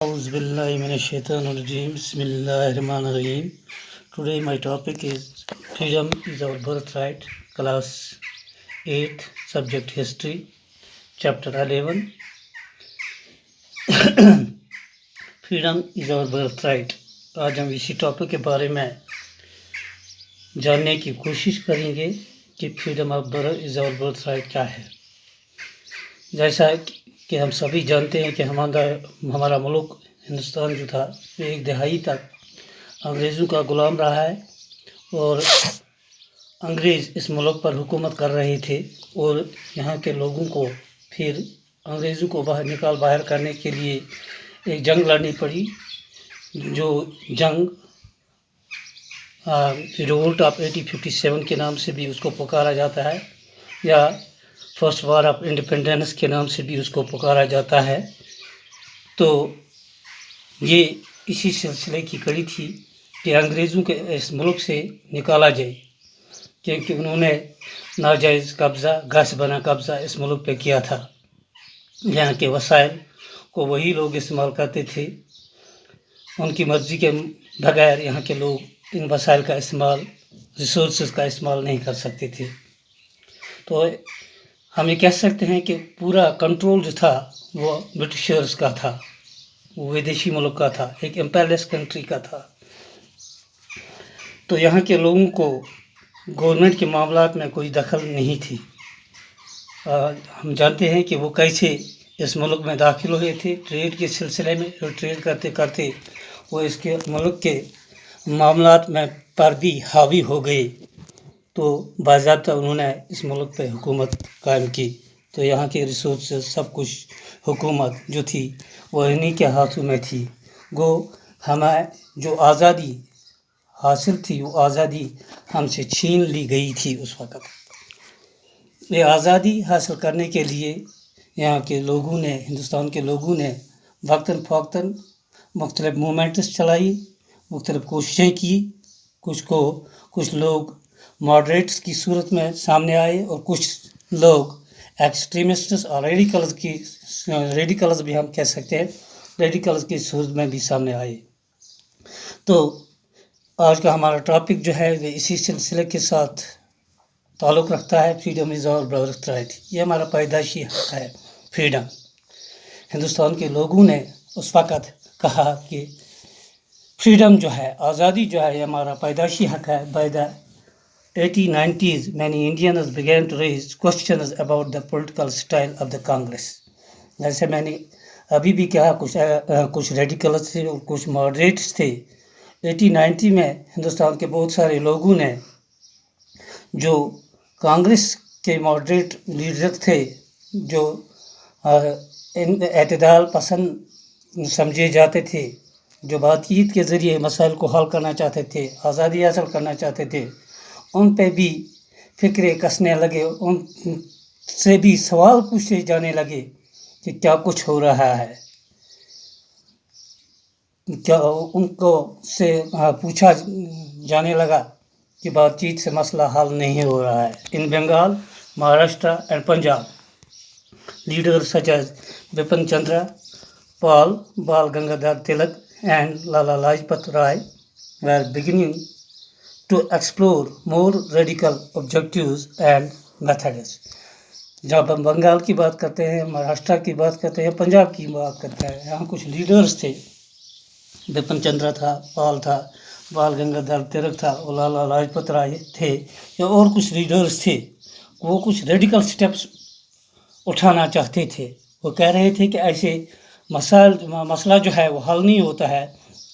Auzu billahi minash-shaytanir-rajim. Bismillahir-rahmanir-rahim. Today my topic is freedom is our birthright. Class 8, subject history, chapter 11. Freedom is our birthright. आज हम इसी topic के बारे में जानने की कोशिश करेंगे कि freedom of birth is our birthright क्या है। जैसा कि हम सभी जानते हैं कि हमारा मुल्क हिंदुस्तान जो था वो एक दहाई तक अंग्रेज़ों का ग़ुलाम रहा है और अंग्रेज़ इस मुल्क पर हुकूमत कर रहे थे और यहाँ के लोगों को फिर अंग्रेज़ों को बाहर करने के लिए एक जंग लड़नी पड़ी, जो जंग रिवोल्ट ऑफ 1857 के नाम से भी उसको पुकारा जाता है या फर्स्ट वार ऑफ इंडिपेंडेंस के नाम से भी उसको पुकारा जाता है। तो ये इसी सिलसिले की कड़ी थी कि अंग्रेज़ों के इस मुल्क से निकाला जाए, क्योंकि उन्होंने नाजायज़ कब्ज़ा, गासिबाना कब्ज़ा इस मुल्क पे किया था। यहाँ के वसाइल को वही लोग इस्तेमाल करते थे, उनकी मर्ज़ी के बगैर यहाँ के लोग इन वसाइल का इस्तेमाल, रिसोर्सेज का इस्तेमाल नहीं कर सकते थे। तो हम ये कह सकते हैं कि पूरा कंट्रोल जो था वो ब्रिटिशर्स का था, वो विदेशी मुल्क का था, एक एम्पायरलेस कंट्री का था। तो यहाँ के लोगों को गवर्नमेंट के मामलात में कोई दखल नहीं थी। हम जानते हैं कि वो कैसे इस मुल्क में दाखिल हुए थे ट्रेड के सिलसिले में, और ट्रेड करते करते वो इसके मुल्क के मामलात में पर भी हावी हो गए। तो बाज़ाब्ता उन्होंने इस मुल्क पे हुकूमत कायम की। तो यहाँ के रिसोर्सेज सब कुछ हुकूमत जो थी वो इन्हीं के हाथों में थी। गो हमें जो आज़ादी हासिल थी वो आज़ादी हमसे छीन ली गई थी उस वक़्त। ये आज़ादी हासिल करने के लिए यहाँ के लोगों ने, हिंदुस्तान के लोगों ने वक्तन फ़वक्तन मुख्तलिफ मूवमेंट्स चलाई, मुख्तलिफ कोशिशें की। कुछ लोग मॉडरेट्स की सूरत में सामने आए और कुछ लोग एक्सट्रीमिस्ट्स और रेडिकल्स भी हम कह सकते हैं, रेडिकल्स की सूरत में भी सामने आए। तो आज का हमारा टॉपिक जो है वो इसी सिलसिले के साथ ताल्लुक़ रखता है। फ्रीडम इज़ आवर बर्थराइट, ये हमारा पैदाइशी हक़ है। फ्रीडम, हिंदुस्तान के लोगों ने उस वक़्त कहा कि फ्रीडम जो है, आज़ादी जो है, ये हमारा पैदाइशी हक़ है। By the 1890s, many Indians began to raise questions about the political style of the Congress. जैसे मैंने अभी भी कहा, कुछ रेडिकल्स थे और कुछ मॉडरेट्स थे। 1890 में हिंदुस्तान के बहुत सारे लोगों ने, जो कांग्रेस के मॉडरेट लीडर थे, जो एतदाल पसंद समझे जाते थे, जो बातचीत के ज़रिए मसाइल को हल करना चाहते थे, आज़ादी हासिल करना चाहते थे, उन पे भी फिक्रे कसने लगे, उनसे भी सवाल पूछे जाने लगे कि क्या कुछ हो रहा है। क्या उनको से पूछा जाने लगा कि बातचीत से मसला हल नहीं हो रहा है। In Bengal, Maharashtra and Punjab, leaders such as Bipin Chandra Pal, Bal Gangadhar Tilak and Lala Lajpat Rai were beginning to explore more radical objectives and methods. जब हम बंगाल की बात करते हैं, महाराष्ट्र की बात करते हैं, पंजाब की बात करते हैं, यहाँ कुछ लीडर्स थे, बिपिन चंद्र था, पाल था, बाल गंगाधर तिलक था और लाला लाजपत राय थे, या और कुछ लीडर्स थे। वो कुछ रेडिकल स्टेप्स उठाना चाहते थे। वो कह रहे थे कि ऐसे मसला जो है वो हल नहीं होता है,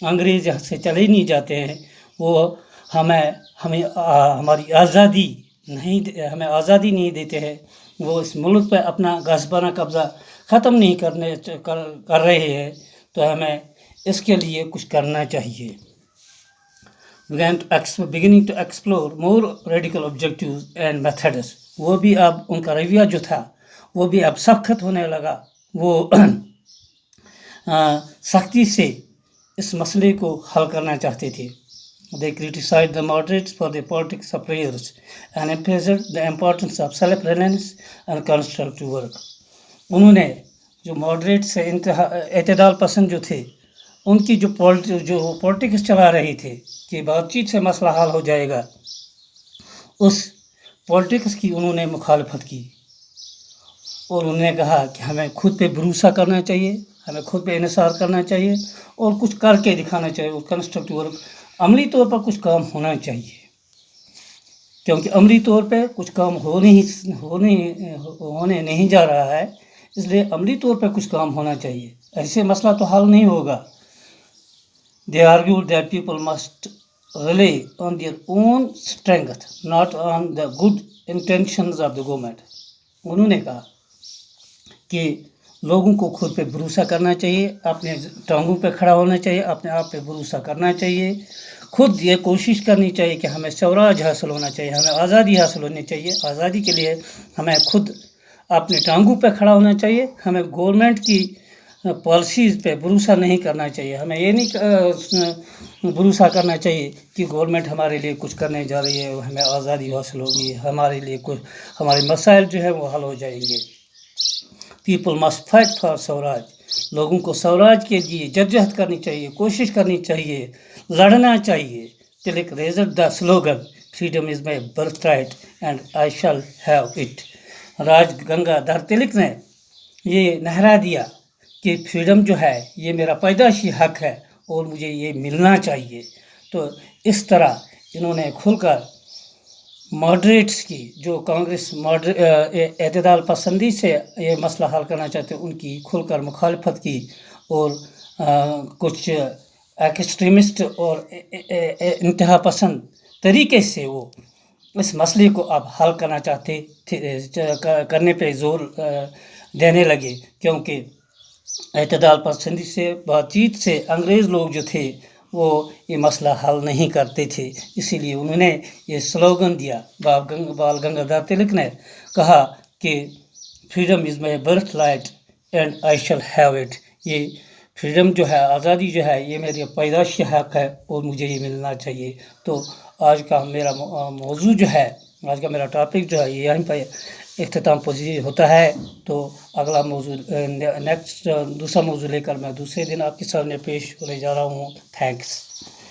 अंग्रेज़ यहाँ से चले नहीं जाते हैं, वो हमें हमारी आज़ादी हमें आज़ादी नहीं देते हैं, वो इस मुल्क पर अपना गासिबाना कब्ज़ा ख़त्म नहीं कर रहे हैं, तो हमें इसके लिए कुछ करना चाहिए। beginning to explore more radical objectives and methods. वो भी अब उनका रवैया जो था वो भी अब सख्त होने लगा। वो सख्ती से इस मसले को हल करना चाहते थे। They criticized the moderates for their politics of prayers and emphasized the importance of self-reliance and constructive work. उन्होंने जो मॉडरेट से एतदाल पसंद जो थे, उनकी जो पॉलिटिक्स चला रहे थे कि बातचीत से मसला हल हो जाएगा, उस पॉलिटिक्स की उन्होंने मुखालफत की और उन्होंने कहा कि हमें खुद पे भरोसा करना चाहिए, हमें खुद पे इन्हिसार करना चाहिए और कुछ करके दिखाना चाहिए और कंस्ट्रक्टिव वर्क अमली तौर पर कुछ काम होना चाहिए, क्योंकि अमली तौर पे कुछ काम होने नहीं जा रहा है, इसलिए अमली तौर पे कुछ काम होना चाहिए, ऐसे मसला तो हल नहीं होगा। They argued that people must rely on their own strength, not on the good intentions of the government. उन्होंने कहा कि लोगों को खुद पे भरोसा करना चाहिए, अपने टांगों पे खड़ा होना चाहिए, अपने आप पे भरोसा करना चाहिए, खुद ये कोशिश करनी चाहिए कि हमें स्वराज हासिल होना चाहिए, हमें आज़ादी हासिल होनी चाहिए। आज़ादी के लिए हमें खुद अपने टांगों पे खड़ा होना चाहिए, हमें गवर्नमेंट की पॉलिसीज़ पे भरोसा नहीं करना चाहिए। हमें ये नहीं भरोसा करना चाहिए कि गवर्नमेंट हमारे लिए कुछ करने जा रही है, हमें आज़ादी हासिल होगी, हमारे लिए कुछ हमारे मसाइल जो है वो हल हो जाएंगे। People must fight for Swaraj, लोगों को स्वराज के लिए जद्दोजहद करनी चाहिए, कोशिश करनी चाहिए, लड़ना चाहिए। Tilak raised the slogan freedom is my birthright and I shall have it. Raj Gangadhar Tilak ने ये नहरा दिया कि फ्रीडम जो है ये मेरा पैदाशी हक है और मुझे ये मिलना चाहिए। तो इस तरह इन्होंने खुलकर मॉडरेट्स की, जो कांग्रेस एतदाल पसंदी से ये मसला हल करना चाहते हैं, उनकी खुलकर मुखालफत की और कुछ एक्सट्रीमिस्ट और इंतहा पसंद तरीके से वो इस मसले को अब हल करना चाहते थे, करने पे जोर देने लगे, क्योंकि एतदाल पसंदी से बातचीत से अंग्रेज़ लोग जो थे वो ये मसला हल नहीं करते थे, इसीलिए उन्होंने ये स्लोगन दिया। बाल गंगाधर तिलक ने कहा कि freedom is my birthright and I shall have it. ये फ्रीडम जो है, आज़ादी जो है, ये मेरी पैदाशी हक है और मुझे ये मिलना चाहिए। तो आज का मेरा मौजू जो है, आज का मेरा टॉपिक जो है ये यहीं पर इख्तिताम पजीर होता है। तो अगला मौजू दूसरा मौजू लेकर मैं दूसरे दिन आपके सामने पेश होने जा रहा हूँ। थैंक्स।